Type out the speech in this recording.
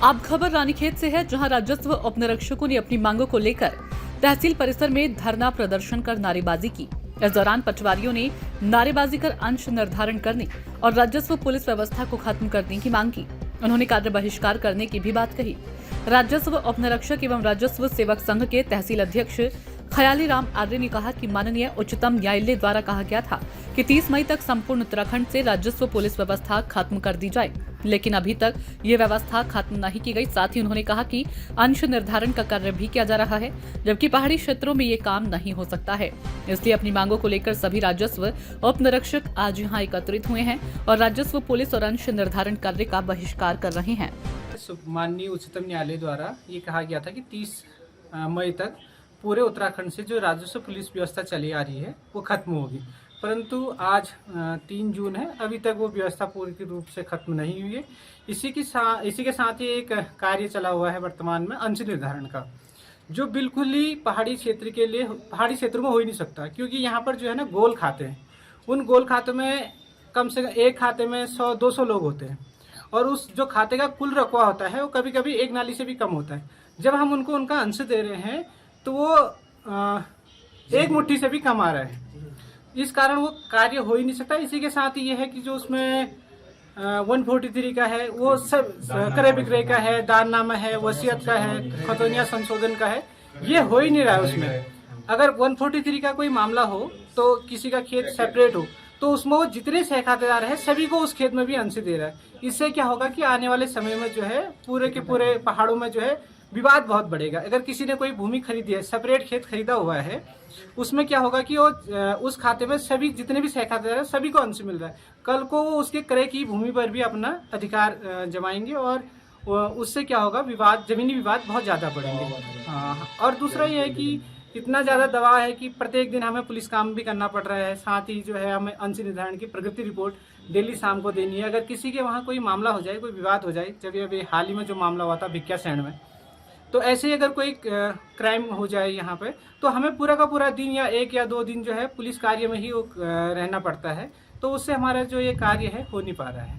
अब खबर रानीखेत से है, जहां राजस्व उपनिरीक्षकों ने अपनी मांगों को लेकर तहसील परिसर में धरना प्रदर्शन कर नारेबाजी की। इस दौरान पटवारियों ने नारेबाजी कर अंश निर्धारण करने और राजस्व पुलिस व्यवस्था को खत्म करने की मांग की। उन्होंने कार्य बहिष्कार करने की भी बात कही। राजस्व उपनिरीक्षक एवं राजस्व सेवक संघ के तहसील अध्यक्ष खयाली राम आर्य ने कहा कि माननीय उच्चतम न्यायालय द्वारा कहा गया था कि 30 मई तक संपूर्ण उत्तराखंड से राजस्व पुलिस व्यवस्था खत्म कर दी जाए, लेकिन अभी तक ये व्यवस्था खत्म नहीं की गई। साथ ही उन्होंने कहा कि अंश निर्धारण का कार्य भी किया जा रहा है, जबकि पहाड़ी क्षेत्रों में ये काम नहीं हो सकता है। इसलिए अपनी मांगों को लेकर सभी राजस्व उपनिरीक्षक आज यहाँ एकत्रित हुए हैं और राजस्व पुलिस और अंश निर्धारण कार्य का बहिष्कार कर रहे हैं। माननीय उच्चतम न्यायालय द्वारा ये कहा गया था कि 30 मई तक पूरे उत्तराखंड से जो राजस्व पुलिस व्यवस्था चली आ रही है वो खत्म होगी, परंतु आज 3 जून है, अभी तक वो व्यवस्था पूरी रूप से खत्म नहीं हुई है। इसी के साथ ही एक कार्य चला हुआ है वर्तमान में अंश निर्धारण का, जो बिल्कुल ही पहाड़ी क्षेत्र में हो ही नहीं सकता, क्योंकि यहाँ पर जो है ना गोल खाते हैं। उन गोल खातों में कम से कम एक खाते में 100-200 लोग होते हैं और उस जो खाते का कुल रकवा होता है वो कभी कभी एक नाली से भी कम होता है। जब हम उनको उनका अंश दे रहे हैं तो वो एक मुट्ठी से भी कम आ रहा है, इस कारण वो कार्य हो ही नहीं सकता। इसी के साथ ही ये है कि जो उसमें 143 का है वो सब क्रय विक्रय का है, दाननामा है, वसीयत का है, खतौनिया संशोधन का है, ये हो ही नहीं रहा है उसमें। अगर 143 का कोई मामला हो तो किसी का खेत सेपरेट हो तो उसमें वो जितने सह खातेदार है सभी को उस खेत में भी अंश दे रहा है। इससे क्या होगा कि आने वाले समय में जो है पूरे के पूरे पहाड़ों में जो है विवाद बहुत बढ़ेगा। अगर किसी ने कोई भूमि खरीदी है, सेपरेट खेत खरीदा हुआ है, उसमें क्या होगा कि वो उस खाते में सभी जितने भी सह खातेदार है सभी को अंश मिल रहा है। कल को वो उसके क्रय की भूमि पर भी अपना अधिकार जमाएंगे और उससे क्या होगा, जमीनी विवाद बहुत ज्यादा बढ़ेंगे। और दूसरा ये है कि इतना ज्यादा दबाव है कि प्रत्येक दिन हमें पुलिस काम भी करना पड़ रहा है, साथ ही जो है हमें अंश निर्धारण की प्रगति रिपोर्ट डेली शाम को देनी है। अगर किसी के वहाँ कोई मामला हो जाए, कोई विवाद हो जाए, जब अभी हाल ही में जो मामला हुआ था भिक्यासैंण में, तो ऐसे ही अगर कोई क्राइम हो जाए यहाँ पे, तो हमें पूरा का पूरा दिन या 1 या 2 दिन जो है पुलिस कार्य में ही रहना पड़ता है, तो उससे हमारा जो ये कार्य है हो नहीं पा रहा है।